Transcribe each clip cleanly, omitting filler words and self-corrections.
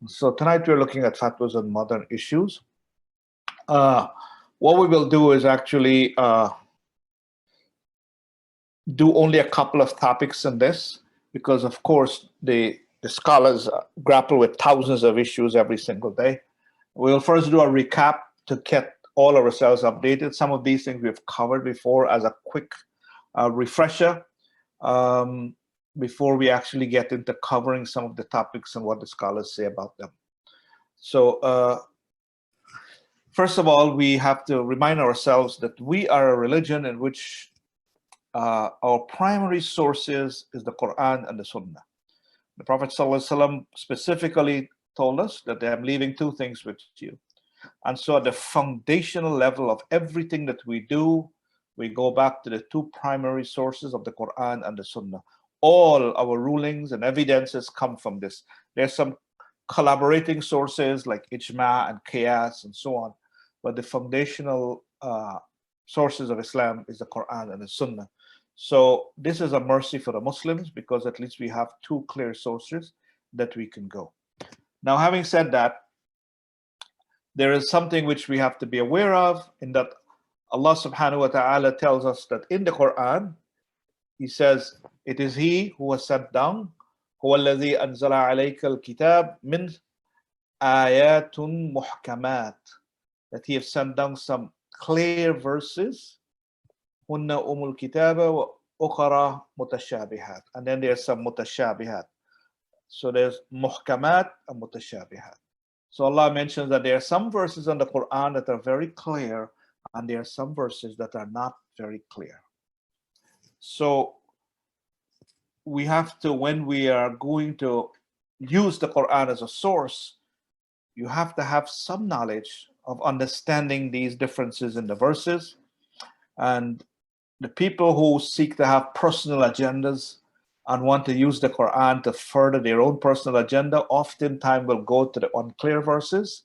So tonight we're looking at fatwas on modern issues. Uh, what we will do is actually do only a couple of topics in this, because of course the scholars grapple with thousands of issues every single day. We'll first do a recap to get all of ourselves updated. Some of these things we've covered before as a quick refresher, um, before we actually get into covering some of the topics and what the scholars say about them. So first of all, we have to remind ourselves that we are a religion in which our primary sources is the Quran and the Sunnah. The Prophet ﷺ specifically told us that I'm leaving two things with you. And so at the foundational level of everything that we do, we go back to the two primary sources of the Quran and the Sunnah. All our rulings and evidences come from this. There's some collaborating sources like Ijma and Qiyas and so on, but the foundational sources of Islam is the Quran and the Sunnah. So this is a mercy for the Muslims, because at least we have two clear sources that we can go. Now, having said that, there is something which we have to be aware of, in that Allah subhanahu wa ta'ala tells us that in the Quran, He says, it is He who has sent down, هو الذي أنزل عليك الكتاب من آيات محكمات, that He has sent down some clear verses, هن أم الكتاب وأخرى متشابهات, and then there's some mutashabihat. So there's muhkamat and mutashabihat. So Allah mentions that there are some verses in the Quran that are very clear, and there are some verses that are not very clear. So we have to, when we are going to use the Quran as a source, you have to have some knowledge of understanding these differences in the verses. And the people who seek to have personal agendas and want to use the Quran to further their own personal agenda, oftentimes will go to the unclear verses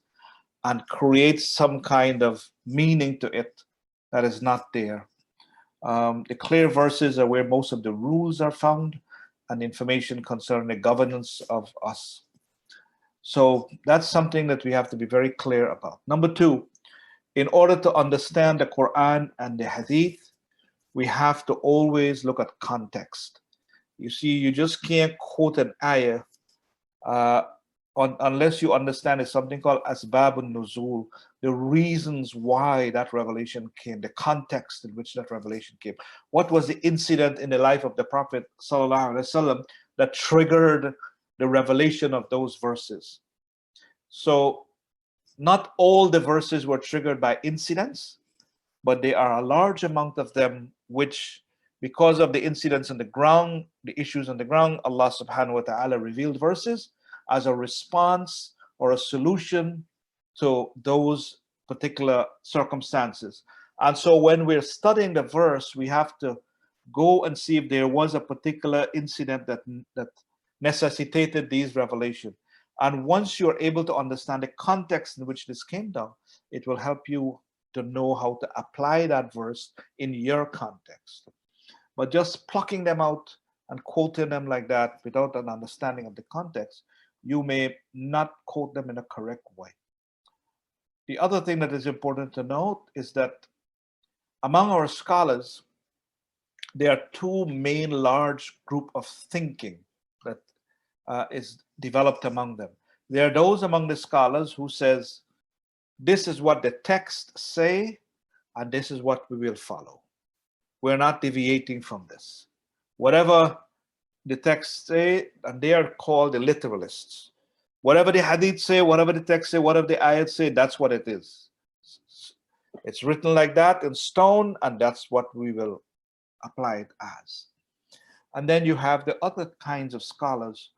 and create some kind of meaning to it that is not there. The clear verses are where most of the rules are found and information concerning the governance of us. So that's something that we have to be very clear about. Number two, in order to understand the Quran and the Hadith, we have to always look at context. You see, you just can't quote an ayah unless you understand it's something called asbabun nuzul, the reasons why that revelation came, the context in which that revelation came. What was the incident in the life of the Prophet ﷺ that triggered the revelation of those verses? So not all the verses were triggered by incidents, but there are a large amount of them which, because of the incidents on the ground, the issues on the ground, Allah subhanahu wa ta'ala revealed verses as a response or a solution to those particular circumstances. And so when we're studying the verse, we have to go and see if there was a particular incident that necessitated these revelation. And once you're able to understand the context in which this came down, it will help you to know how to apply that verse in your context. But just plucking them out and quoting them like that without an understanding of the context, you may not quote them in a correct way. The other thing that is important to note is that among our scholars, there are two main large group of thinking that is developed among them. There are those among the scholars who says, this is what the text say, and this is what we will follow. We're not deviating from this. Whatever the text say, and they are called the literalists. Whatever the hadith say, whatever the text say, whatever the ayat say, that's what it is. It's written like that in stone, and that's what we will apply it as. And then you have the other kinds of scholars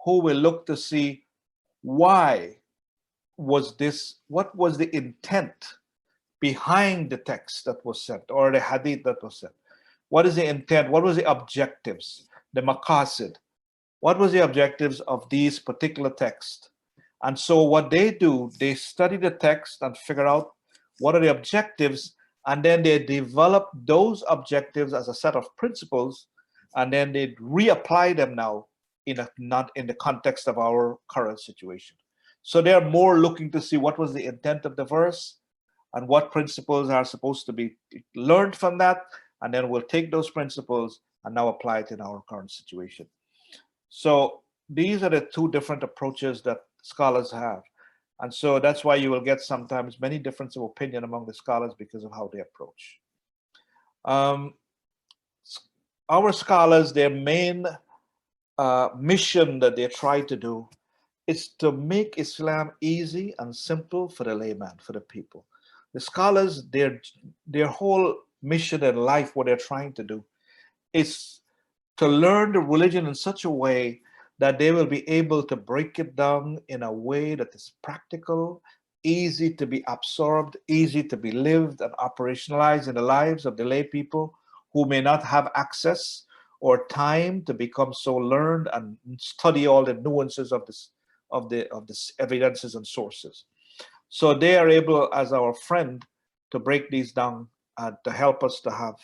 who will look to see why was this, what was the intent behind the text that was sent, or the hadith that was sent? What is the intent? What was the objectives, the maqasid? What was the objectives of these particular texts? And so what they do, they study the text and figure out what are the objectives, and then they develop those objectives as a set of principles, and then they reapply them now not in the context of our current situation. So they are more looking to see what was the intent of the verse and what principles are supposed to be learned from that, and then we'll take those principles and now apply it in our current situation. So these are the two different approaches that scholars have. And so that's why you will get sometimes many differences of opinion among the scholars because of how they approach. Our scholars, their main mission that they try to do is to make Islam easy and simple for the layman, for the people. The scholars, their whole mission in life, what they're trying to do, is to learn the religion in such a way that they will be able to break it down in a way that is practical, easy to be absorbed, easy to be lived and operationalized in the lives of the lay people who may not have access or time to become so learned and study all the nuances of this evidences and sources. So they are able, as our friend, to break these down and to help us to have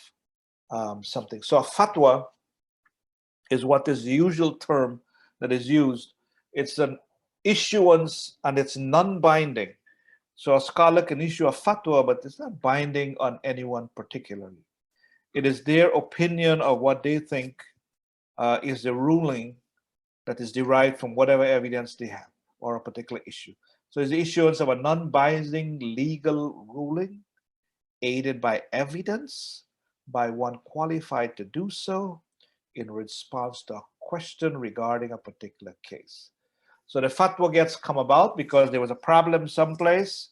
something. So a fatwa is what is the usual term that is used. It's an issuance and it's non-binding. So a scholar can issue a fatwa, but it's not binding on anyone particularly. It is their opinion of what they think is the ruling that is derived from whatever evidence they have or a particular issue. So it's the issuance of a non-binding legal ruling aided by evidence by one qualified to do so in response to a question regarding a particular case. So the fatwa gets come about because there was a problem someplace,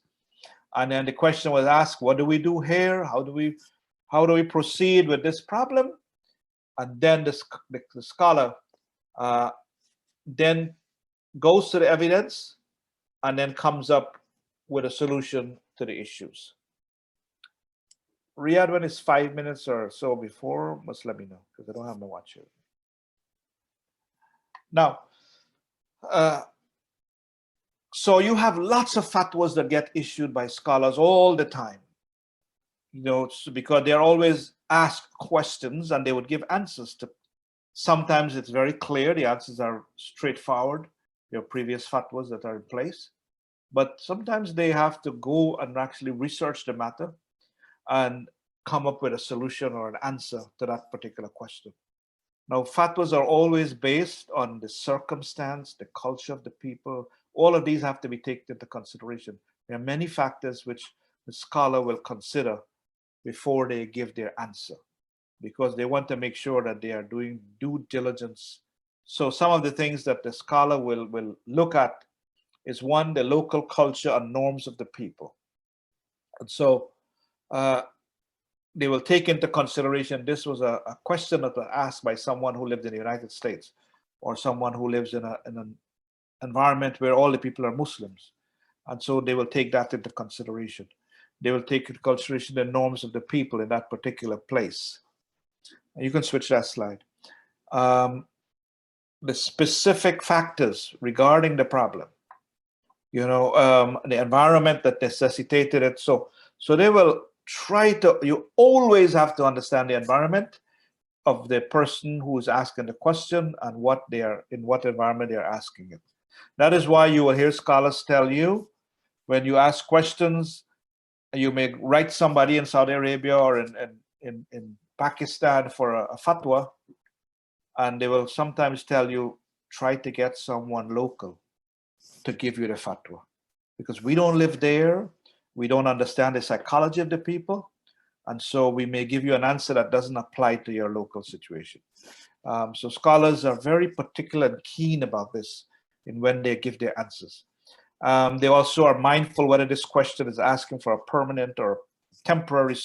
and then the question was asked, what do we do here? How do we proceed with this problem? And then the scholar then goes to the evidence and then comes up with a solution to the issues. Riyadh, when it's 5 minutes or so before, must let me know because I don't have my watch here. Now, so you have lots of fatwas that get issued by scholars all the time, because they're always asked questions and they would give answers to. Sometimes it's very clear, the answers are straightforward, your previous fatwas that are in place, but sometimes they have to go and actually research the matter and come up with a solution or an answer to that particular question. Now, fatwas are always based on the circumstance, the culture of the people. All of these have to be taken into consideration. There are many factors which the scholar will consider before they give their answer, because they want to make sure that they are doing due diligence. So some of the things that the scholar will look at is, one, the local culture and norms of the people. And so they will take into consideration, this was a question that was asked by someone who lived in the United States or someone who lives in an environment where all the people are Muslims. And so they will take that into consideration. They will take into consideration the norms of the people in that particular place. You can switch that slide. The specific factors regarding the problem, the environment that necessitated it. So they will try to, you always have to understand the environment of the person who is asking the question and in what environment they are asking it. That is why you will hear scholars tell you, when you ask questions, you may write somebody in Saudi Arabia or in Pakistan for a fatwa, and they will sometimes tell you, try to get someone local to give you the fatwa, because we don't live there, we don't understand the psychology of the people, and so we may give you an answer that doesn't apply to your local situation. So scholars are very particular and keen about this in when they give their answers. They also are mindful whether this question is asking for a permanent or temporary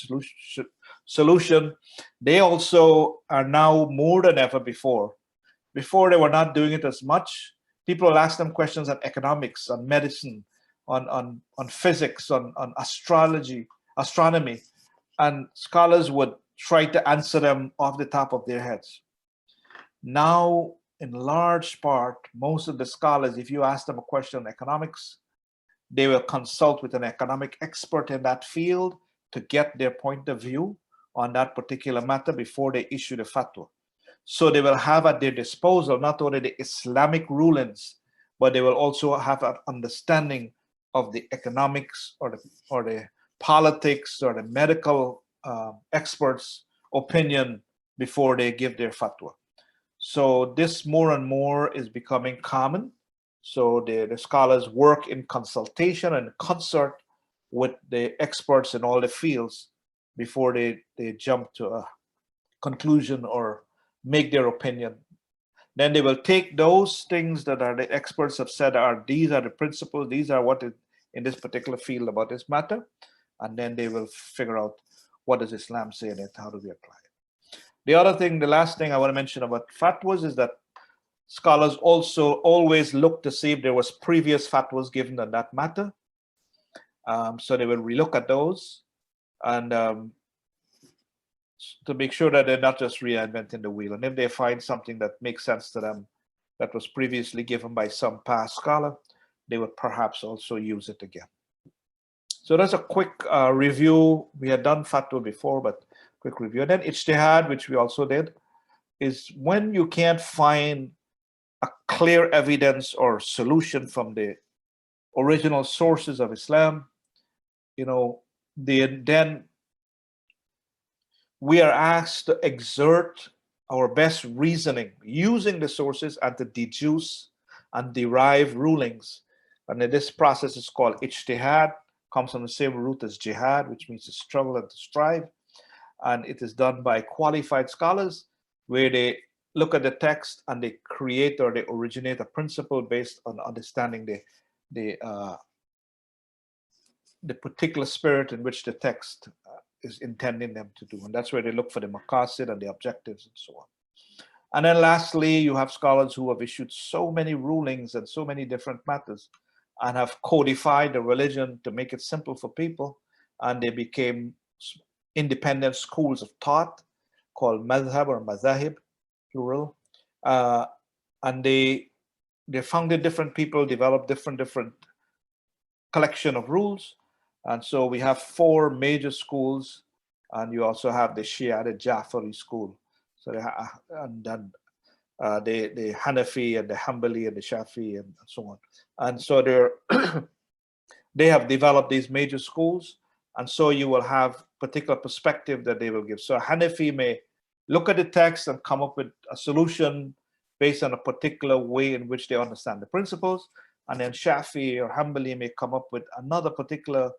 solution. They also are now more than ever before. Before they were not doing it as much. People will ask them questions on economics, on medicine, on physics, on astronomy, and scholars would try to answer them off the top of their heads. Now, in large part, most of the scholars, if you ask them a question on economics, they will consult with an economic expert in that field to get their point of view on that particular matter before they issue the fatwa. So they will have at their disposal not only the Islamic rulings, but they will also have an understanding of the economics or the politics or the medical experts' opinion before they give their fatwa. So this more and more is becoming common. So the scholars work in consultation and concert with the experts in all the fields before they jump to a conclusion or make their opinion. Then they will take those things that are the experts have said are these are the principles, these are what is in this particular field about this matter, and then they will figure out what does Islam say in it, how do we apply it. The other thing, the last thing I want to mention about fatwas is that scholars also always look to see if there was previous fatwas given on that matter. So they will relook at those and to make sure that they're not just reinventing the wheel. And if they find something that makes sense to them that was previously given by some past scholar, they would perhaps also use it again. So that's a quick review. We had done fatwa before, but quick review. And then ijtihad, which we also did, is when you can't find a clear evidence or solution from the original sources of Islam, then we are asked to exert our best reasoning using the sources and to deduce and derive rulings. And this process is called ijtihad, comes from the same root as jihad, which means to struggle and to strive. And it is done by qualified scholars where they look at the text and they create or they originate a principle based on understanding the particular spirit in which the text is intending them to do. And that's where they look for the maqasid and the objectives and so on. And then lastly, you have scholars who have issued so many rulings and so many different matters and have codified the religion to make it simple for people. And they became independent schools of thought called madhab or mazahib, plural. And they founded different people, developed different collection of rules. And so we have 4 major schools, and you also have the Shia, the Jafari school. So and then the Hanafi and the Hanbali and the Shafi and so on. And so they have developed these major schools, and so you will have particular perspective that they will give. So Hanafi may look at the text and come up with a solution based on a particular way in which they understand the principles, and then Shafi or Hanbali may come up with another particular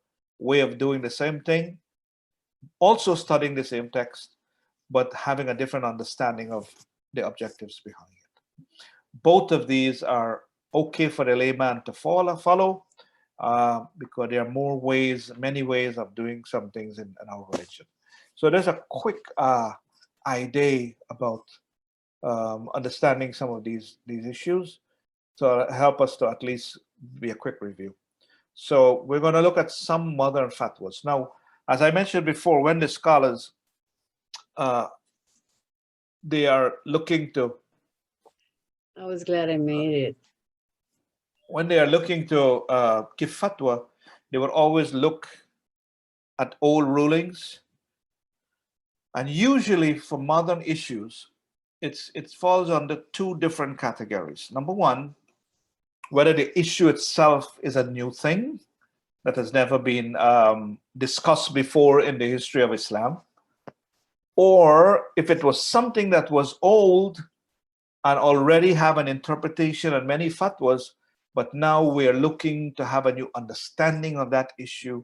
way of doing the same thing, also studying the same text, but having a different understanding of the objectives behind it. Both of these are okay for the layman to follow because there are many ways of doing some things in our religion. So there's a quick idea about understanding some of these issues. So help us to at least be a quick review. So we're going to look at some modern fatwas. Now, as I mentioned before, when the scholars, they are looking to... I was glad I made it. When they are looking to give fatwa, they will always look at old rulings. And usually for modern issues, it falls under 2 different categories. Number one, whether the issue itself is a new thing that has never been discussed before in the history of Islam, or if it was something that was old and already have an interpretation and many fatwas, but now we are looking to have a new understanding of that issue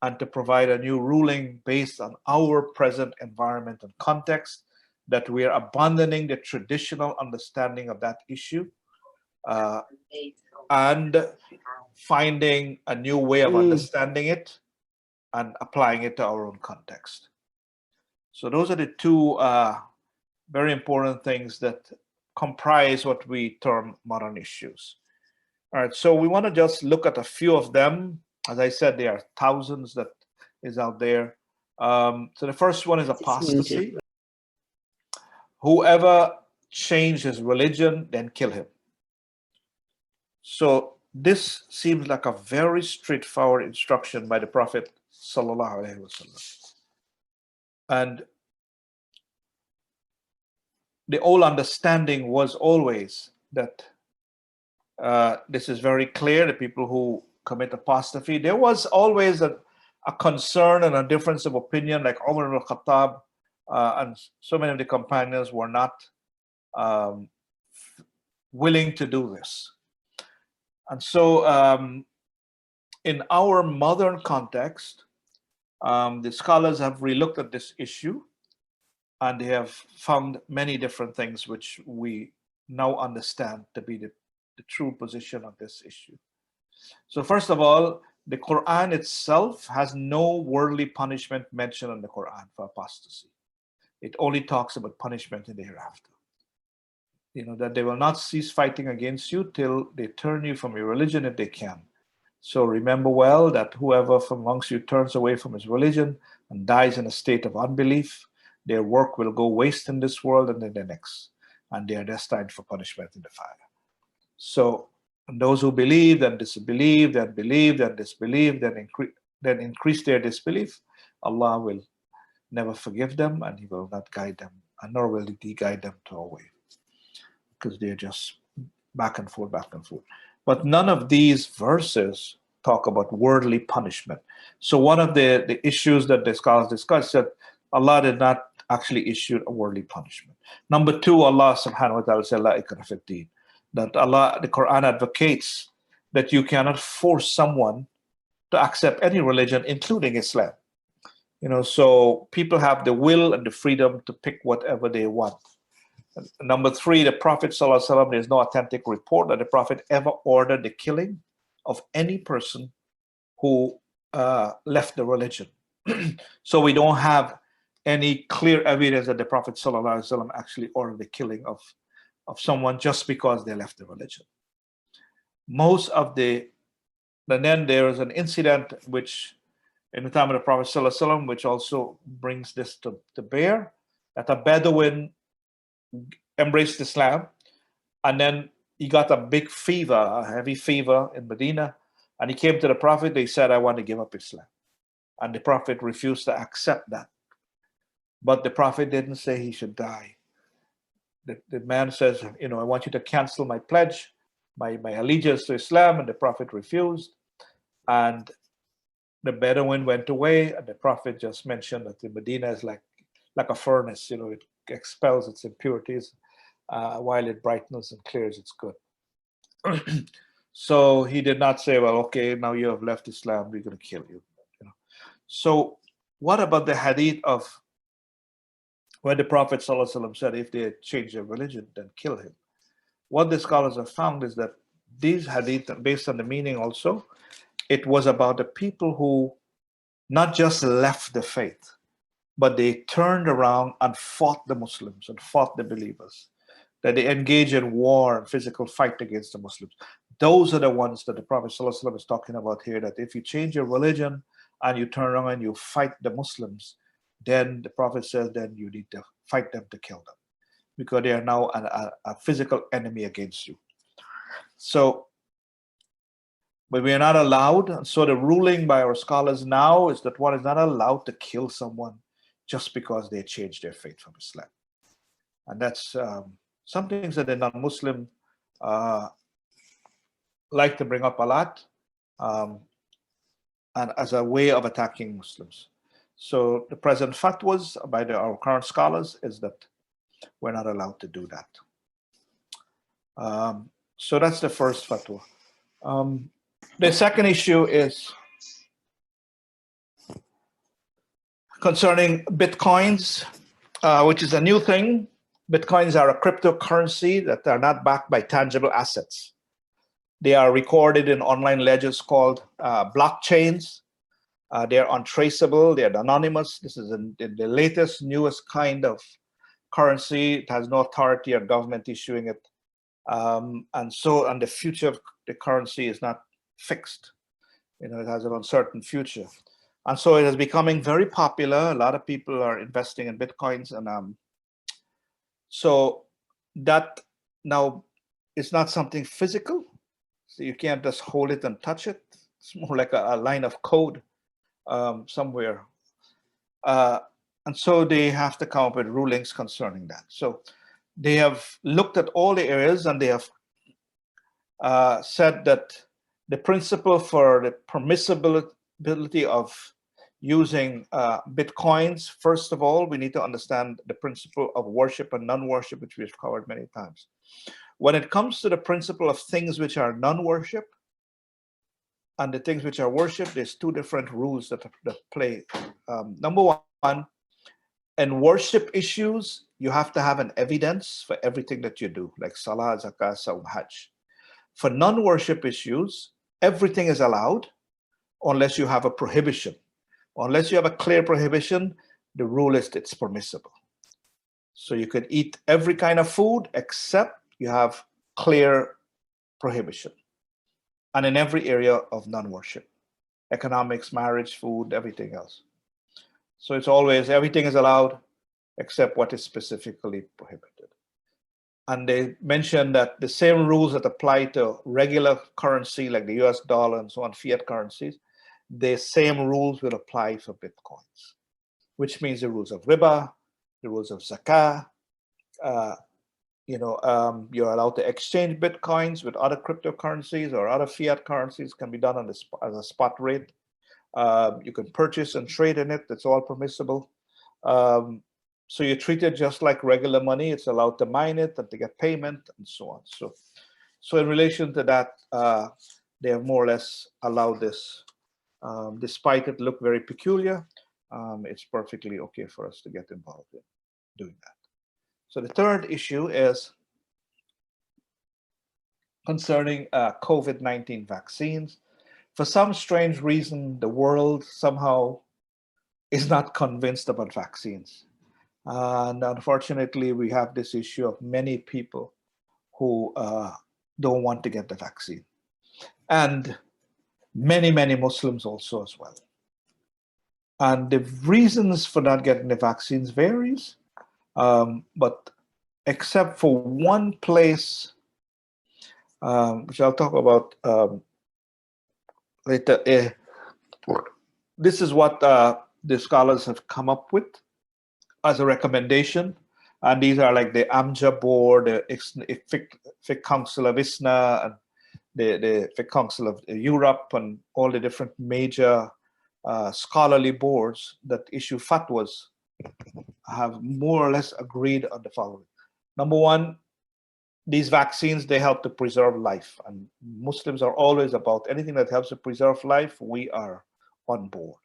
and to provide a new ruling based on our present environment and context, that we are abandoning the traditional understanding of that issue and finding a new way of understanding it and applying it to our own context. So those are the 2 very important things that comprise what we term modern issues. All right, so we want to just look at a few of them. As I said, there are thousands that is out there. So the first one is apostasy. Whoever changed his religion, then kill him. So this seems like a very straightforward instruction by the Prophet sallallahu alaihi wasallam. And the old understanding was always that This is very clear. The people who commit apostasy, there was always a concern and a difference of opinion, like Umar ibn Khattab and so many of the companions were not um, willing to do this. And so, in our modern context, the scholars have relooked at this issue and they have found many different things which we now understand to be the true position of this issue. So, first of all, the Quran itself has no worldly punishment mentioned in the Quran for apostasy. It only talks about punishment in the hereafter. You know, that they will not cease fighting against you till they turn you from your religion if they can. So remember well that whoever from amongst you turns away from his religion and dies in a state of unbelief, their work will go waste in this world and in the next, and they are destined for punishment in the fire. So those who believe and disbelieve, then believe, then disbelieve, then increase their disbelief, Allah will never forgive them and He will not guide them, and nor will He guide them to a way, because they're just back and forth, back and forth. But none of these verses talk about worldly punishment. So one of the issues that the scholars discuss that Allah did not actually issue a worldly punishment. Number two, Allah subhanahu wa ta'ala said, La ikrah fi din, that Allah, the Quran advocates that you cannot force someone to accept any religion, including Islam. You know, so people have the will and the freedom to pick whatever they want. Number three, the Prophet ﷺ, there's no authentic report that the Prophet ever ordered the killing of any person who left the religion. So we don't have any clear evidence that the Prophet ﷺ actually ordered the killing of someone just because they left the religion. And then there is an incident which in the time of the Prophet ﷺ, which also brings this to bear, that a Bedouin embraced Islam, and then he got a big fever, a heavy fever in Medina, and he came to the Prophet. They said, I want to give up Islam. And the Prophet refused to accept that. But the Prophet didn't say he should die. The man says, you know, I want you to cancel my pledge, my allegiance to Islam, and the Prophet refused. And the Bedouin went away, and the Prophet just mentioned that the Medina is like a furnace, you know, it expels its impurities while it brightens and clears, it's good. So he did not say, well, okay, now you have left Islam, we're going to kill you. You know. So what about the hadith of when the Prophet ﷺ said, if they change their religion, then kill him? What the scholars have found is that these hadith, based on the meaning also, it was about the people who not just left the faith, but they turned around and fought the Muslims and fought the believers, that they engaged in war and physical fight against the Muslims. Those are the ones that the Prophet ﷺ is talking about here, that if you change your religion and you turn around and you fight the Muslims, then the Prophet says, then you need to fight them to kill them, because they are now a physical enemy against you. So, but we are not allowed, and so the ruling by our scholars now is that one is not allowed to kill someone just because they changed their faith from Islam. And that's some things that the non-Muslim like to bring up a lot, and as a way of attacking Muslims. So the present fatwas by our current scholars is that we're not allowed to do that. So that's the first fatwa. The second issue is concerning Bitcoins, which is a new thing. Bitcoins are a cryptocurrency that are not backed by tangible assets. They are recorded in online ledgers called blockchains. They're untraceable, they're anonymous. This is the latest, newest kind of currency. It has no authority or government issuing it. And the future of the currency is not fixed. You know, it has an uncertain future. And so it is becoming very popular. A lot of people are investing in Bitcoins. And so that now is not something physical. So you can't just hold it and touch it. It's more like a line of code somewhere. And so they have to come up with rulings concerning that. So they have looked at all the areas and they have said that the principle for the permissibility of using bitcoins, first of all, we need to understand the principle of worship and non-worship, which we've covered many times. When it comes to the principle of things which are non-worship and the things which are worship, there's two different rules that play. Number one, in worship issues, you have to have an evidence for everything that you do, like Salah, Zakah, Sawm, Hajj. For non-worship issues, everything is allowed unless you have a prohibition. Unless you have a clear prohibition, the rule is it's permissible. So you can eat every kind of food except you have clear prohibition. And in every area of non-worship, economics, marriage, food, everything else. So it's always everything is allowed except what is specifically prohibited. And they mentioned that the same rules that apply to regular currency like the US dollar and so on, fiat currencies, the same rules will apply for bitcoins, which means the rules of riba, the rules of zakah. You're allowed to exchange bitcoins with other cryptocurrencies or other fiat currencies, can be done on as a spot rate. You can purchase and trade in it. That's all permissible. So you're treated just like regular money. It's allowed to mine it and to get payment and so on. So in relation to that, they have more or less allowed this. Despite it look very peculiar, it's perfectly okay for us to get involved in doing that. So the third issue is concerning COVID-19 vaccines. For some strange reason, the world somehow is not convinced about vaccines. And unfortunately, we have this issue of many people who don't want to get the vaccine. And many, many Muslims also as well. And the reasons for not getting the vaccines varies. But except for one place, which I'll talk about later, this is what the scholars have come up with as a recommendation. And these are like the AMJA board, the Fiqh Council of ISNA, and the Fiqh Council of Europe, and all the different major scholarly boards that issue fatwas have more or less agreed on the following. Number one, these vaccines, they help to preserve life. And Muslims are always about anything that helps to preserve life, we are on board.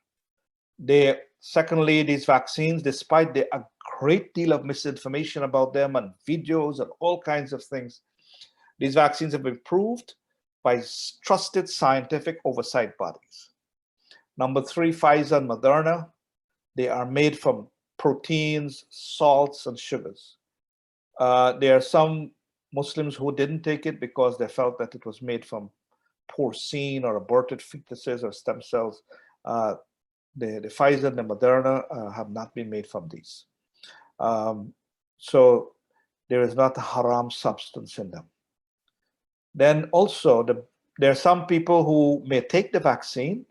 Secondly, these vaccines, despite a great deal of misinformation about them and videos and all kinds of things, these vaccines have been proved by trusted scientific oversight bodies. Number three, Pfizer and Moderna, they are made from proteins, salts, and sugars. There are some Muslims who didn't take it because they felt that it was made from porcine or aborted fetuses or stem cells. The Pfizer and the Moderna have not been made from these. So there is not a haram substance in them. Then also, there are some people who may take the vaccine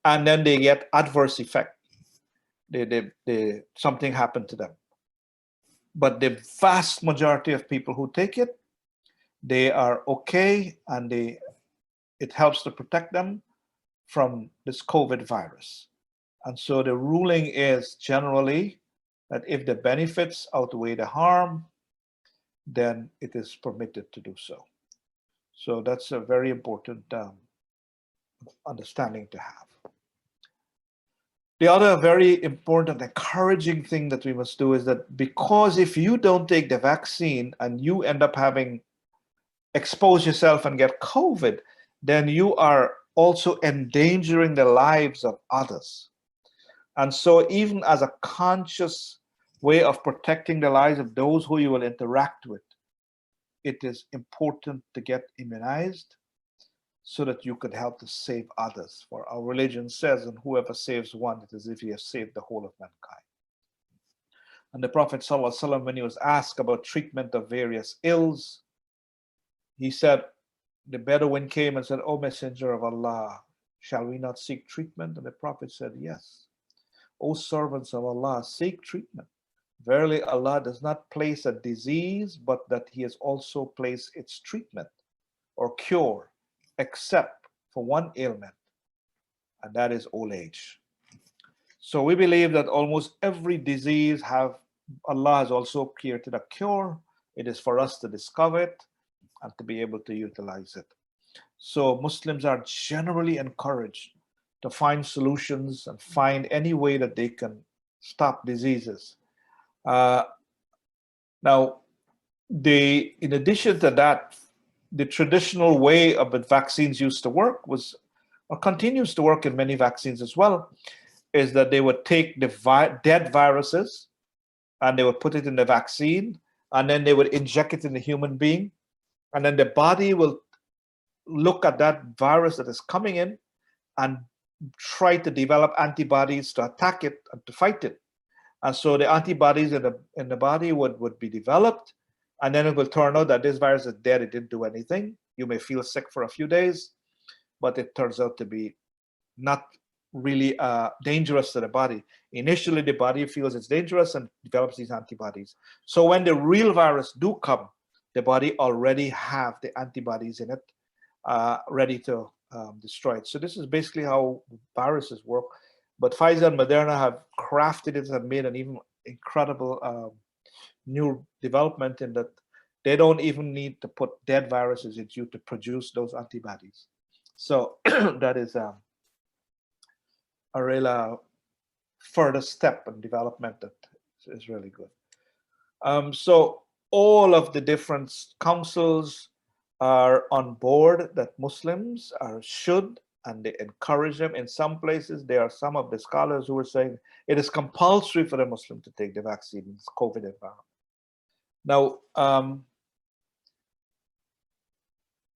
and then they get adverse effect. Something happened to them. But the vast majority of people who take it, they are okay, and it helps to protect them from this COVID virus. And so the ruling is generally that if the benefits outweigh the harm, then it is permitted to do so. So that's a very important understanding to have. The other very important, encouraging thing that we must do is that, because if you don't take the vaccine and you end up expose yourself and get COVID, then you are also endangering the lives of others. And so even as a conscious way of protecting the lives of those who you will interact with, it is important to get immunized so that you could help to save others. For our religion says, and whoever saves one, it is as if he has saved the whole of mankind. And the Prophet ﷺ, when he was asked about treatment of various ills, he said, the Bedouin came and said, "O Messenger of Allah, shall we not seek treatment?" And the Prophet said, "Yes. O servants of Allah, seek treatment. Verily, Allah does not place a disease, but that He has also placed its treatment, or cure except for one ailment, and that is old age. So we believe that almost every disease Allah has also created a cure. It is for us to discover it and to be able to utilize it. So Muslims are generally encouraged to find solutions and find any way that they can stop diseases. Now, in addition to that, the traditional way of the vaccines used to work was, or continues to work in many vaccines as well, is that they would take the dead viruses and they would put it in the vaccine, and then they would inject it in the human being, and then the body will look at that virus that is coming in and try to develop antibodies to attack it and to fight it. And so the antibodies in the body would be developed, and then it will turn out that this virus is dead. It didn't do anything. You may feel sick for a few days, but it turns out to be not really dangerous to the body. Initially, the body feels it's dangerous and develops these antibodies. So when the real virus do come, the body already have the antibodies in it, ready to destroy it. So this is basically how viruses work. But Pfizer and Moderna have crafted it and made an even incredible new development in that they don't even need to put dead viruses in you to produce those antibodies. So that is a real further step in development that is really good. So all of the different councils are on board that Muslims should, and they encourage them. In some places, there are some of the scholars who are saying it is compulsory for the Muslim to take the vaccine in this COVID environment. Now,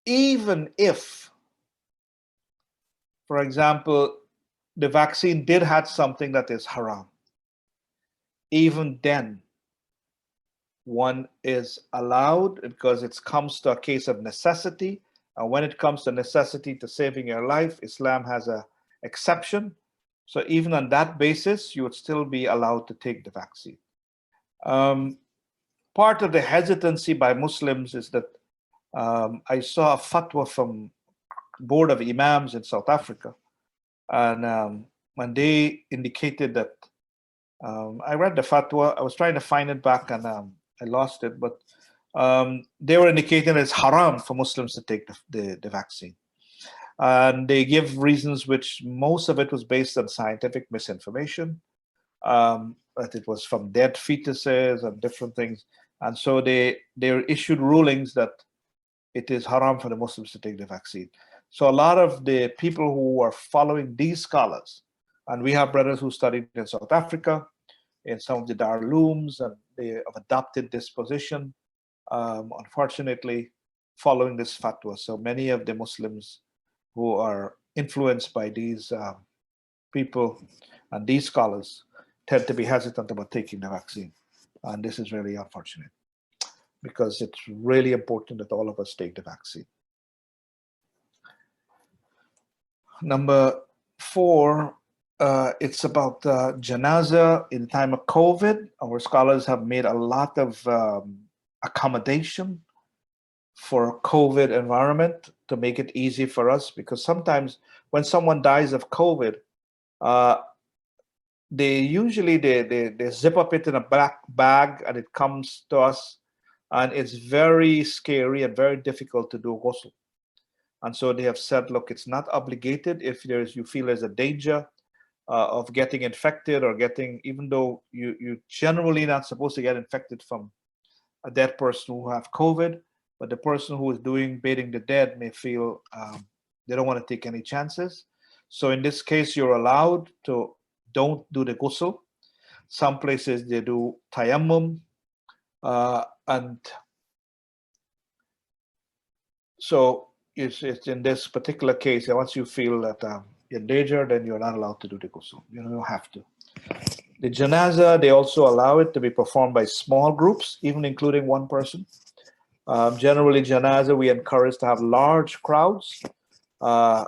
even if, for example, the vaccine did have something that is haram, even then, one is allowed because it comes to a case of necessity. And when it comes to necessity to saving your life, Islam has an exception. So even on that basis, you would still be allowed to take the vaccine. Part of the hesitancy by Muslims is that I saw a fatwa from Board of Imams in South Africa. And when they indicated that, I read the fatwa, I was trying to find it back and I lost it, but they were indicating it's haram for Muslims to take the vaccine. And they give reasons which most of it was based on scientific misinformation, that it was from dead fetuses and different things. And so they issued rulings that it is haram for the Muslims to take the vaccine. So a lot of the people who are following these scholars, and we have brothers who studied in South Africa, in some of the Darulooms, and they have adopted this position, unfortunately, following this fatwa. So many of the Muslims who are influenced by these people and these scholars tend to be hesitant about taking the vaccine. And this is really unfortunate because it's really important that all of us take the vaccine. Number 4, it's about janazah in time of COVID. Our scholars have made a lot of accommodation for COVID environment to make it easy for us, because sometimes when someone dies of COVID, they usually they zip up it in a black bag and it comes to us, and it's very scary and very difficult to do ghusl. And so they have said, look, it's not obligated if you feel there's a danger of getting infected or getting, even though you generally not supposed to get infected from a dead person who have COVID, but the person who is doing bathing the dead may feel they don't want to take any chances. So in this case, you're allowed to don't do the ghusl. Some places they do tayammum, and so it's in this particular case, once you feel that you're in danger, then you're not allowed to do the ghusl. You don't have to. The janazah, they also allow it to be performed by small groups, even including one person. Generally, janazah, we encourage to have large crowds. As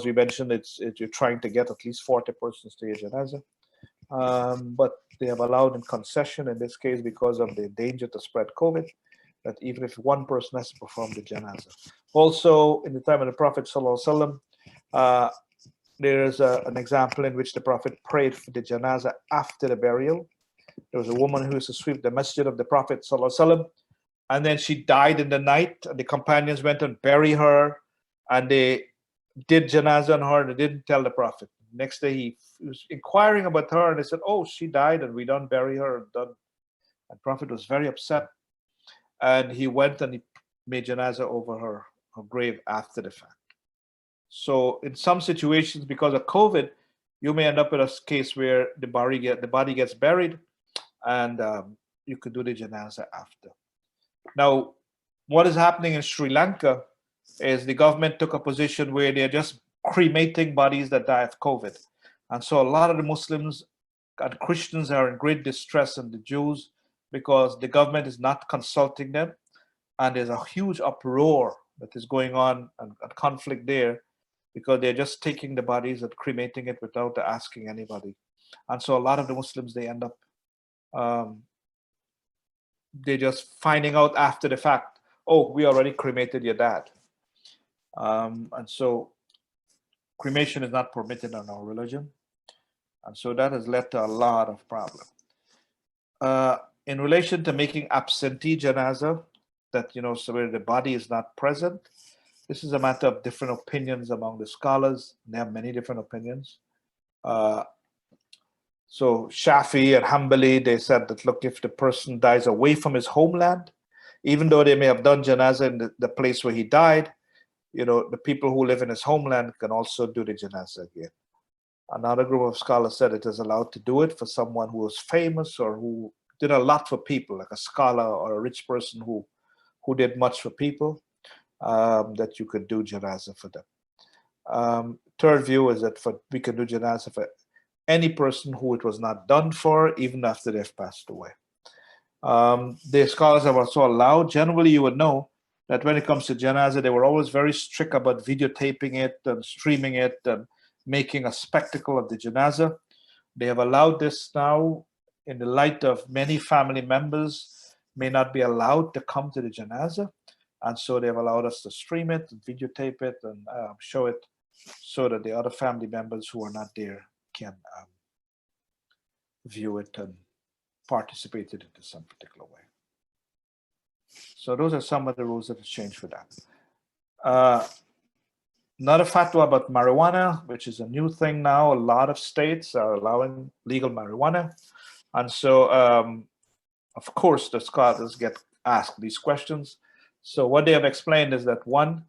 we mentioned, you're trying to get at least 40 persons to your janazah. But they have allowed in concession in this case because of the danger to spread COVID, that even if one person has to perform the janazah. Also, in the time of the Prophet ﷺ, there is an example in which the Prophet prayed for the janazah after the burial. There was a woman who used to sweep the masjid of the Prophet ﷺ, and then she died in the night. And the companions went and buried her, and they did janazah on her, and they didn't tell the Prophet. Next day, he was inquiring about her, and they said, "Oh, she died, and we don't bury her." And done. And Prophet was very upset, and he went and he made janazah over her grave after the fact. So, in some situations, because of COVID, you may end up in a case where the body gets buried, and you could do the janazah after. Now, what is happening in Sri Lanka is the government took a position where they're just cremating bodies that die of COVID. And so a lot of the Muslims and Christians are in great distress, and the Jews, because the government is not consulting them. And there's a huge uproar that is going on and conflict there because they're just taking the bodies and cremating it without asking anybody. And so a lot of the Muslims, they end up, they're just finding out after the fact, oh, we already cremated your dad. And so cremation is not permitted in our religion. And so that has led to a lot of problems. In relation to making absentee janazah, that, so where the body is not present, this is a matter of different opinions among the scholars. They have many different opinions. So Shafi and Hanbali, they said that, look, if the person dies away from his homeland, even though they may have done janazah in the place where he died, the people who live in his homeland can also do the janazah again. Another group of scholars said it is allowed to do it for someone who was famous or who did a lot for people, like a scholar or a rich person who did much for people, that you could do janazah for them. Third view is that we can do janazah for any person who it was not done for, even after they've passed away. The scholars have also allowed, generally you would know that when it comes to janazah, they were always very strict about videotaping it and streaming it and making a spectacle of the janazah. They have allowed this now in the light of many family members may not be allowed to come to the janazah. And so they've allowed us to stream it, and videotape it, and show it so that the other family members who are not there can view it and participate in it in some particular way. So those are some of the rules that have changed for that. Another fatwa about marijuana, which is a new thing now. A lot of states are allowing legal marijuana. And so, of course, the scholars get asked these questions. So what they have explained is that, one,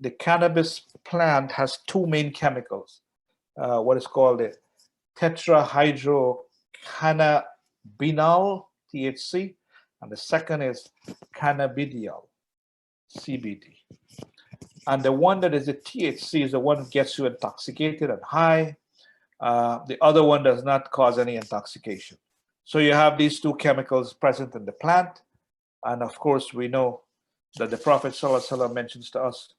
the cannabis plant has two main chemicals, what is called the tetrahydrocannabinol, THC, and the second is cannabidiol, CBD. And the one that is the THC is the one that gets you intoxicated and high. The other one does not cause any intoxication. So you have these two chemicals present in the plant. And of course, we know that the Prophet ﷺ mentions to us,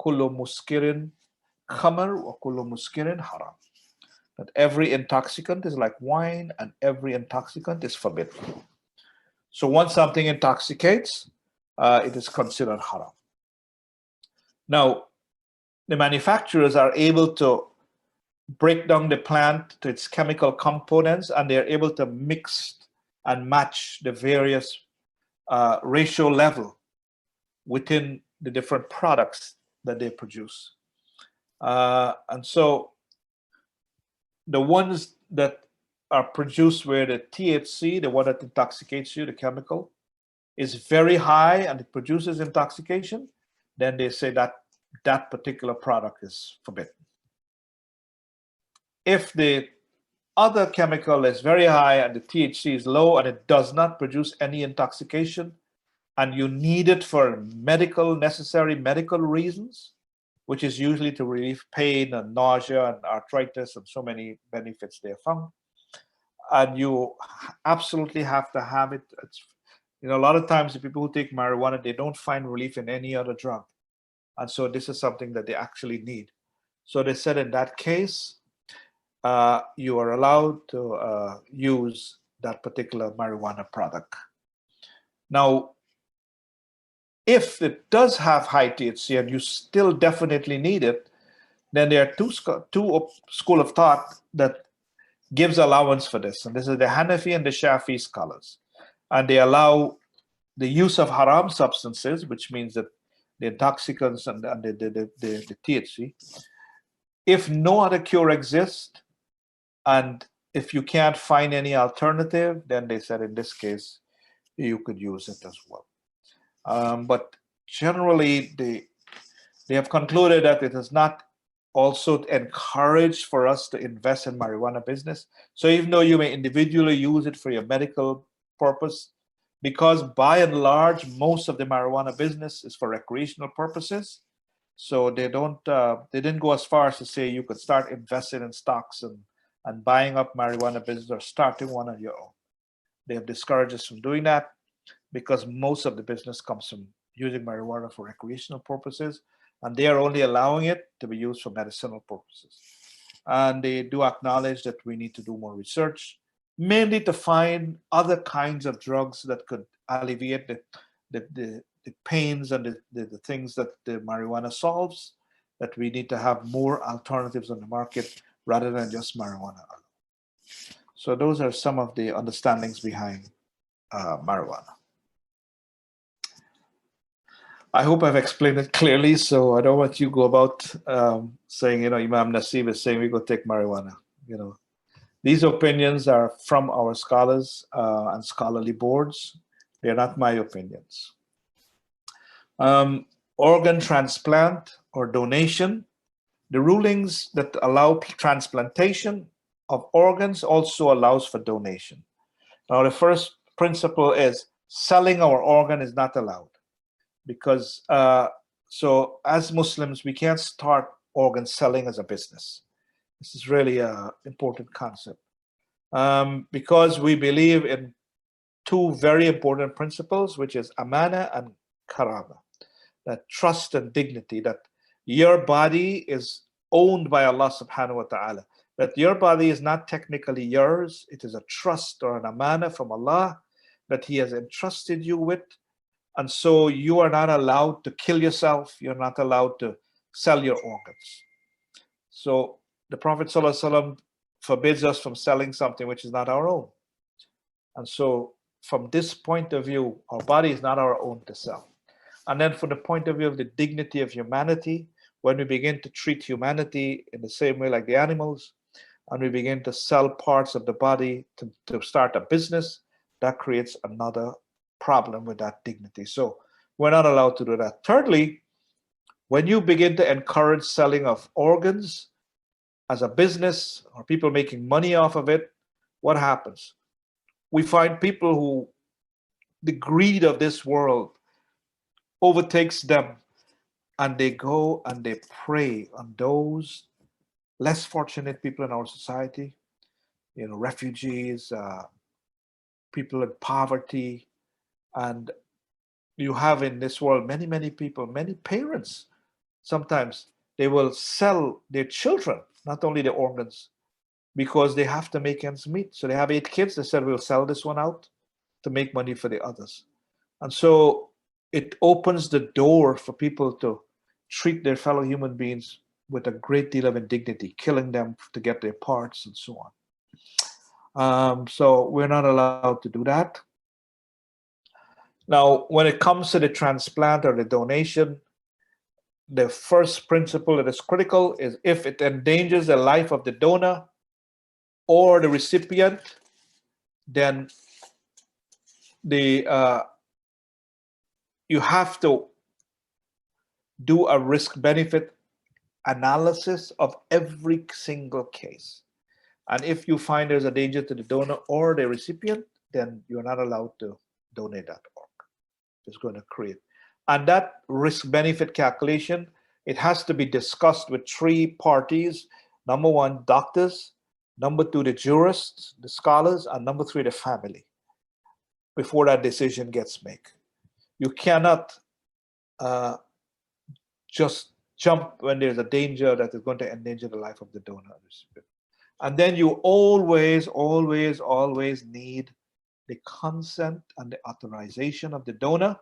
kullu muskirin khamar wa kullu muskirin haram. That every intoxicant is like wine and every intoxicant is forbidden. So once something intoxicates, it is considered haram. Now, the manufacturers are able to break down the plant to its chemical components, and they're able to mix and match the various ratio level within the different products that they produce. And so the ones that are produced where the THC, the one that intoxicates you, the chemical, is very high and it produces intoxication, then they say that that particular product is forbidden. If the other chemical is very high and the THC is low and it does not produce any intoxication, and you need it for necessary medical reasons, which is usually to relieve pain and nausea and arthritis and so many benefits they have found, and you absolutely have to have it. A lot of times the people who take marijuana, they don't find relief in any other drug. And so this is something that they actually need. So they said in that case, you are allowed to use that particular marijuana product. Now, If it does have high THC and you still definitely need it, then there are two school of thought that gives allowance for this. And this is the Hanafi and the Shafi scholars. And they allow the use of haram substances, which means that the intoxicants and the THC, if no other cure exists, and if you can't find any alternative, then they said in this case, you could use it as well. But generally, they have concluded that it is not also encouraged for us to invest in marijuana business. So even though you may individually use it for your medical purpose, because by and large, most of the marijuana business is for recreational purposes. So they didn't go as far as to say you could start investing in stocks and buying up marijuana business or starting one on your own. They have discouraged us from doing that because most of the business comes from using marijuana for recreational purposes, and they are only allowing it to be used for medicinal purposes. And they do acknowledge that we need to do more research, mainly to find other kinds of drugs that could alleviate the pains and the things that the marijuana solves, that we need to have more alternatives on the market rather than just marijuana. So those are some of the understandings behind marijuana. I hope I've explained it clearly, so I don't want you to go about saying, Imam Naseeb is saying we go take marijuana. These opinions are from our scholars and scholarly boards. They're not my opinions. Organ transplant or donation. The rulings that allow transplantation of organs also allows for donation. Now, the first principle is selling our organ is not allowed, because so as Muslims, we can't start organ selling as a business. This is really an important concept, because we believe in two very important principles, which is amana and karama, that trust and dignity, that your body is owned by Allah subhanahu wa ta'ala, that your body is not technically yours, it is a trust or an amana from Allah that He has entrusted you with. And so you are not allowed to kill yourself, you're not allowed to sell your organs. So the Prophet ﷺ forbids us from selling something which is not our own. And so from this point of view, our body is not our own to sell. And then from the point of view of the dignity of humanity, when we begin to treat humanity in the same way like the animals, and we begin to sell parts of the body to start a business, that creates another problem with that dignity. So we're not allowed to do that. Thirdly, when you begin to encourage selling of organs as a business or people making money off of it, what happens? We find people who the greed of this world overtakes them, and they go and they prey on those less fortunate people in our society, refugees, people in poverty. And you have in this world many, many people, many parents, sometimes they will sell their children, not only the organs, because they have to make ends meet. So they have 8 kids, they said, we'll sell this one out to make money for the others. And so it opens the door for people to treat their fellow human beings with a great deal of indignity, killing them to get their parts and so on. So we're not allowed to do that. Now, when it comes to the transplant or the donation, the first principle that is critical is if it endangers the life of the donor or the recipient, then you have to do a risk-benefit analysis of every single case. And if you find there's a danger to the donor or the recipient, then you're not allowed to donate that organ. It's going to create. And that risk-benefit calculation, it has to be discussed with 3 parties. Number 1, doctors. Number 2, the jurists, the scholars. And number 3, the family, before that decision gets made. You cannot just jump when there's a danger that is going to endanger the life of the donor or recipient. And then you always, always, always need the consent and the authorization of the donor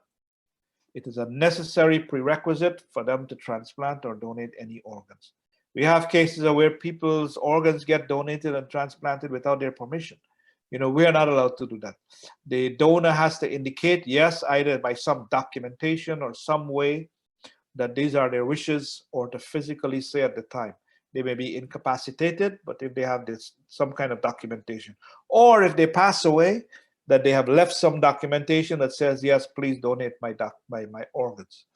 It is a necessary prerequisite for them to transplant or donate any organs. We have cases where people's organs get donated and transplanted without their permission. We are not allowed to do that. The donor has to indicate, yes, either by some documentation or some way, that these are their wishes, or to physically say at the time. They may be incapacitated, but if they have some kind of documentation, or if they pass away, that they have left some documentation that says, yes, please donate my organs.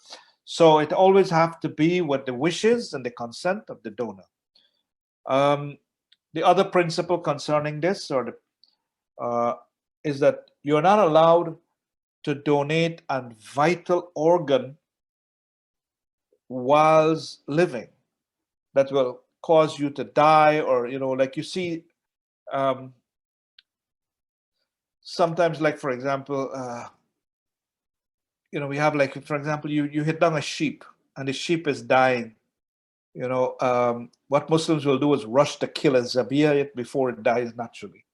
So it always have to be with the wishes and the consent of the donor. The other principle concerning this is that you're not allowed to donate a vital organ whilst living that will cause you to die, or like you see sometimes, like for example, we have, like, for example, you hit down a sheep and the sheep is dying. What Muslims will do is rush to kill and zabiyah it before it dies naturally,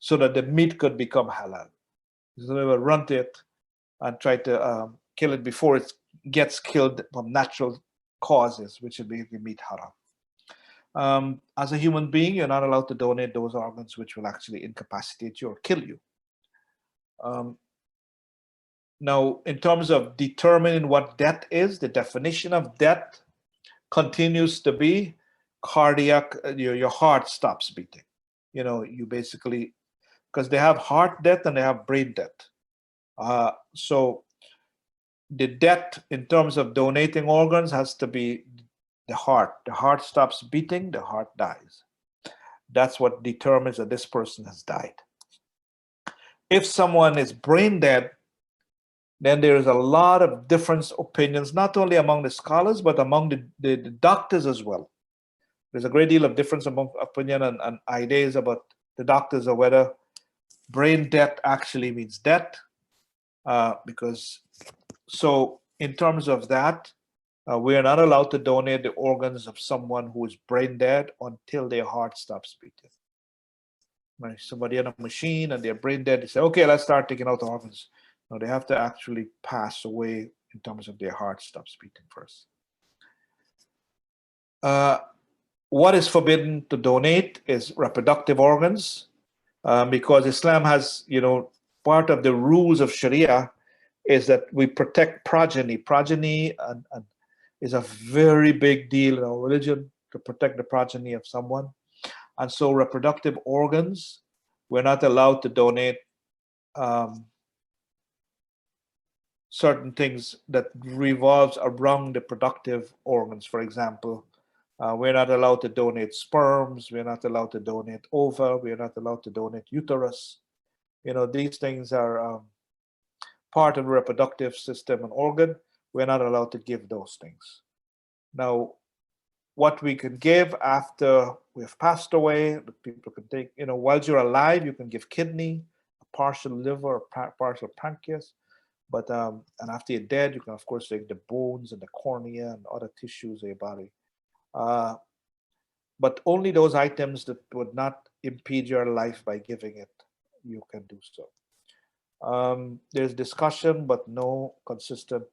so that the meat could become halal. So they will run to it and try to kill it before it gets killed from natural causes, which would make the meat haram. As a human being, you're not allowed to donate those organs which will actually incapacitate you or kill you. Now, in terms of determining what death is, the definition of death continues to be cardiac. Your heart stops beating. You basically, because they have heart death and they have brain death. So the death in terms of donating organs has to be the heart. The heart stops beating, the heart dies. That's what determines that this person has died. If someone is brain dead, then there's a lot of different opinions, not only among the scholars, but among the doctors as well. There's a great deal of difference among opinion and ideas about the doctors of whether brain death actually means death. So in terms of that, we are not allowed to donate the organs of someone who is brain dead until their heart stops beating. When somebody on a machine and they're brain dead, they say, okay, let's start taking out the organs. No, they have to actually pass away in terms of their heart stops beating first. What is forbidden to donate is reproductive organs, because Islam has, part of the rules of Sharia is that we protect progeny. Progeny is a very big deal in our religion, to protect the progeny of someone. And so reproductive organs, we're not allowed to donate certain things that revolves around the productive organs. For example, we're not allowed to donate sperms, we're not allowed to donate ova, we're not allowed to donate uterus. These things are part of the reproductive system and organ. We're not allowed to give those things. Now, what we can give after we've passed away, the people can take, while you're alive, you can give kidney, a partial liver, or partial pancreas. But and after you're dead, you can of course take the bones and the cornea and other tissues of your body. But only those items that would not impede your life by giving it, you can do so. There's discussion, but no consistent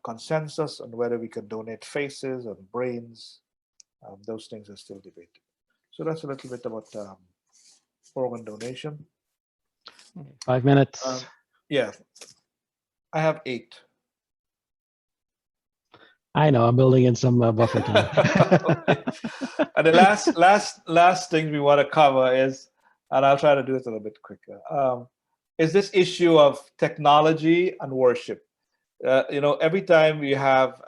consensus on whether we can donate faces and brains. Those things are still debated. So that's a little bit about organ donation. 5 minutes. Yeah, I have 8. I know, I'm building in some buffer time. Okay. And the last thing we want to cover is, and I'll try to do it a little bit quicker, is this issue of technology and worship. Every time we have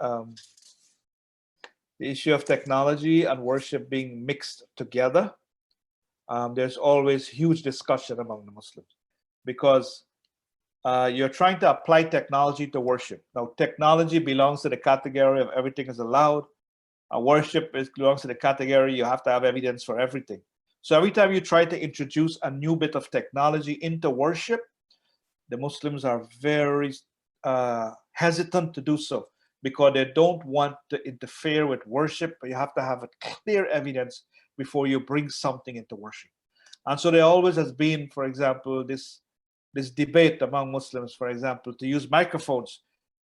the issue of technology and worship being mixed together, there's always huge discussion among the Muslims, because you're trying to apply technology to worship. Now, technology belongs to the category of everything is allowed. Worship belongs to the category you have to have evidence for everything. So every time you try to introduce a new bit of technology into worship, the Muslims are very hesitant to do so, because they don't want to interfere with worship. But you have to have a clear evidence before you bring something into worship. And so there always has been, for example, this this debate among Muslims, for example, to use microphones.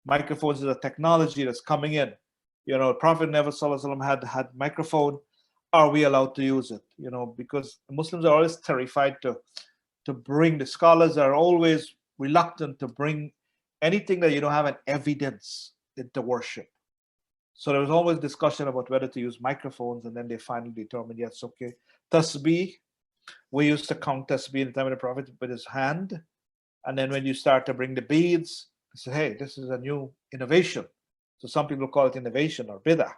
Microphones is a technology that's coming in. You know, Prophet never Sallallahu Alaihi Wasallam had microphone. Are we allowed to use it? You know, because Muslims are always terrified to bring, the scholars are always reluctant to bring anything that you don't have an evidence into worship. So there was always discussion about whether to use microphones, and then they finally determined, yes, okay. Tasbih, we used to count tasbih in the time of the Prophet with his hand. And then when you start to bring the beads, you say, hey, this is a new innovation. So some people call it innovation or bid'ah,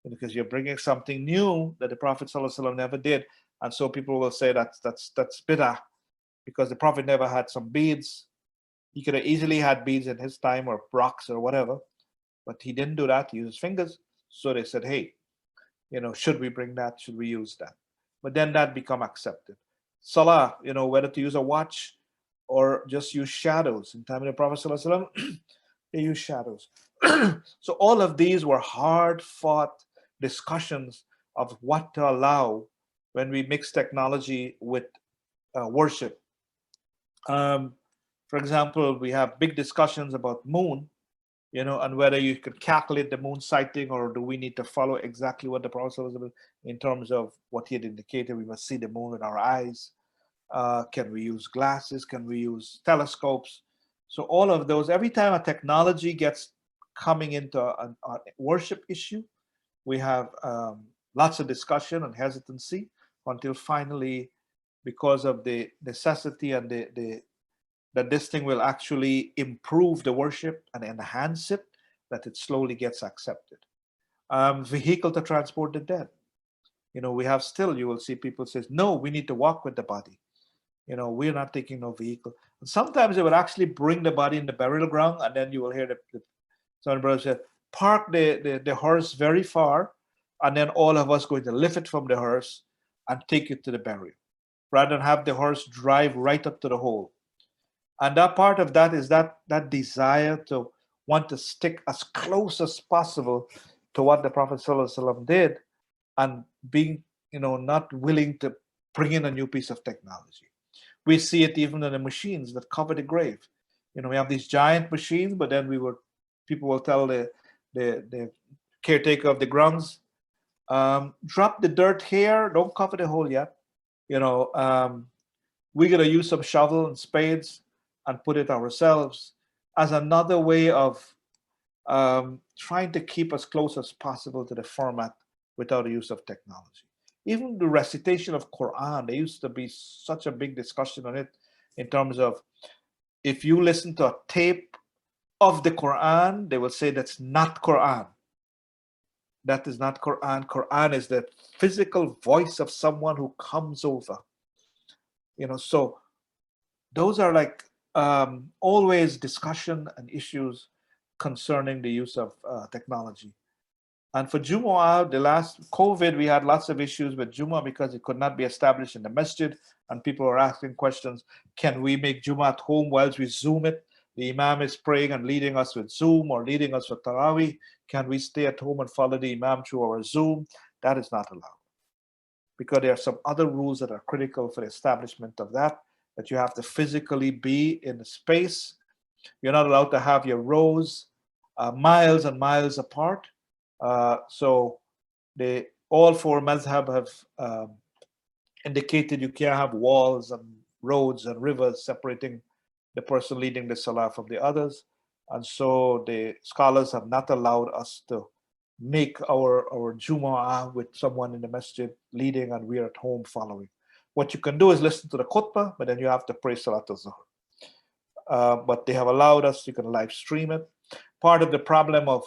because you're bringing something new that the Prophet ﷺ never did. And so people will say that's bid'ah, because the Prophet never had some beads. He could have easily had beads in his time, or rocks or whatever, but he didn't do that. He used his fingers. So they said, hey, you know, should we bring that? Should we use that? But then that become accepted. Salah, you know, whether to use a watch or just use shadows. In time of the Prophet ﷺ, they used shadows. So all of these were hard-fought discussions of what to allow when we mix technology with worship. For example, we have big discussions about moon, you know, and whether you could calculate the moon sighting, or do we need to follow exactly what the Prophet ﷺ, in terms of what he had indicated, we must see the moon with our eyes. Can we use glasses? Can we use telescopes? So all of those, every time a technology gets coming into a worship issue, we have lots of discussion and hesitancy, until finally, because of the necessity and that this thing will actually improve the worship and enhance it, that it slowly gets accepted. Vehicle to transport the dead. You know, we have still, you will see people says, no, we need to walk with the body. You know, we're not taking no vehicle. And sometimes they would actually bring the body in the burial ground, and then you will hear some brothers say, park the hearse very far, and then all of us going to lift it from the hearse and take it to the burial, rather than have the hearse drive right up to the hole. And that part of that is that desire to want to stick as close as possible to what the Prophet ﷺ did, and being, you know, not willing to bring in a new piece of technology. We see it even in the machines that cover the grave. You know, we have these giant machines, but then people will tell the caretaker of the grounds, drop the dirt here, don't cover the hole yet. You know, we're gonna use some shovel and spades and put it ourselves, as another way of trying to keep as close as possible to the format without the use of technology. Even the recitation of Quran, there used to be such a big discussion on it, in terms of, if you listen to a tape of the Quran, they will say that's not Quran. That is not Quran. Quran is the physical voice of someone who comes over. You know, so those are like always discussion and issues concerning the use of technology. And for Jumu'ah, the last COVID, we had lots of issues with Jumu'ah because it could not be established in the masjid, and people were asking questions, can we make Jumu'ah at home whilst we Zoom it? The Imam is praying and leading us with Zoom, or leading us with Taraweeh. Can we stay at home and follow the Imam through our Zoom? That is not allowed, because there are some other rules that are critical for the establishment of that you have to physically be in the space. You're not allowed to have your rows miles and miles apart. So all four mazhab have indicated you can't have walls and roads and rivers separating the person leading the salah from the others. And so the scholars have not allowed us to make our Jumu'ah with someone in the masjid leading and we're at home following. What you can do is listen to the khutbah, but then you have to pray Salat al-Zuhr. But they have allowed us, you can live stream it. Part of the problem of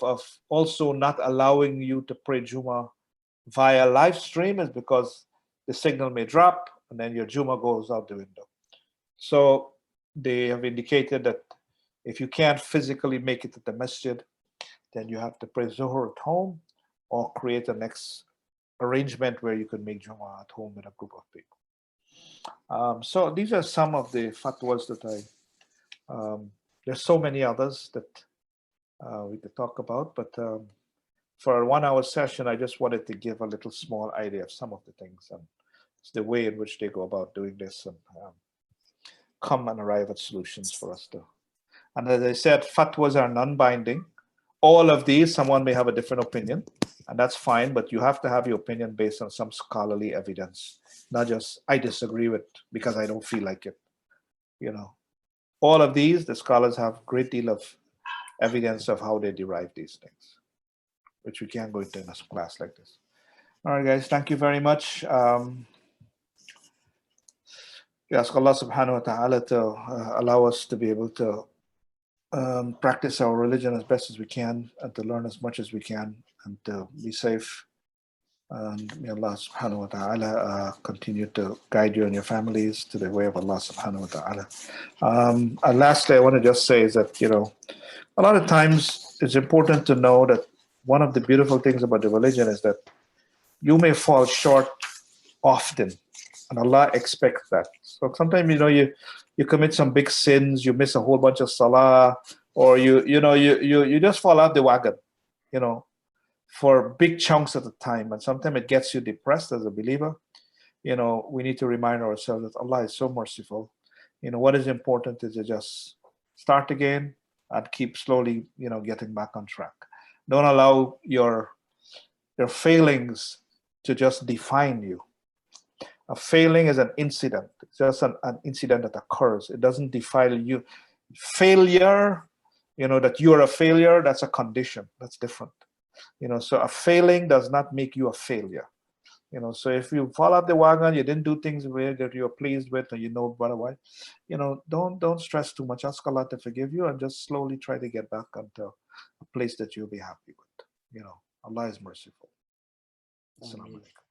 also not allowing you to pray Jummah via live stream is because the signal may drop and then your Jummah goes out the window. So they have indicated that if you can't physically make it at the masjid, then you have to pray Zuhr at home, or create a next arrangement where you can make Jummah at home with a group of people. So these are some of the fatwas that there's so many others that we could talk about, but for a 1 hour session, I just wanted to give a little small idea of some of the things, and it's the way in which they go about doing this. And come and arrive at solutions for us too. And as I said, fatwas are non-binding. All of these, someone may have a different opinion, and that's fine, but you have to have your opinion based on some scholarly evidence, not just I disagree with because I don't feel like it. You know, all of these, the scholars have a great deal of evidence of how they derive these things, which we can't go into in a class like this. All right, guys, thank you very much. We ask Allah subhanahu wa ta'ala to allow us to be able to practice our religion as best as we can and to learn as much as we can and to be safe. And may Allah subhanahu wa ta'ala continue to guide you and your families to the way of Allah subhanahu wa ta'ala. And lastly, I want to just say is that, you know, a lot of times it's important to know that one of the beautiful things about the religion is that you may fall short often, and Allah expects that. So sometimes, you know, you commit some big sins, you miss a whole bunch of salah, or you just fall out the wagon, you know, for big chunks at a time, and sometimes it gets you depressed as a believer. You know, we need to remind ourselves that Allah is so merciful. You know, what is important is to just start again and keep slowly, you know, getting back on track. Don't allow your failings to just define you. A failing is an incident. It's just an incident that occurs. It doesn't define you. Failure, you know, that you're a failure, that's a condition. That's different. You know, so a failing does not make you a failure. You know, so if you fall off the wagon, you didn't do things that you're pleased with, or you know why, you know, don't stress too much. Ask Allah to forgive you and just slowly try to get back onto a place that you'll be happy with. You know, Allah is merciful. Assalamu alaikum.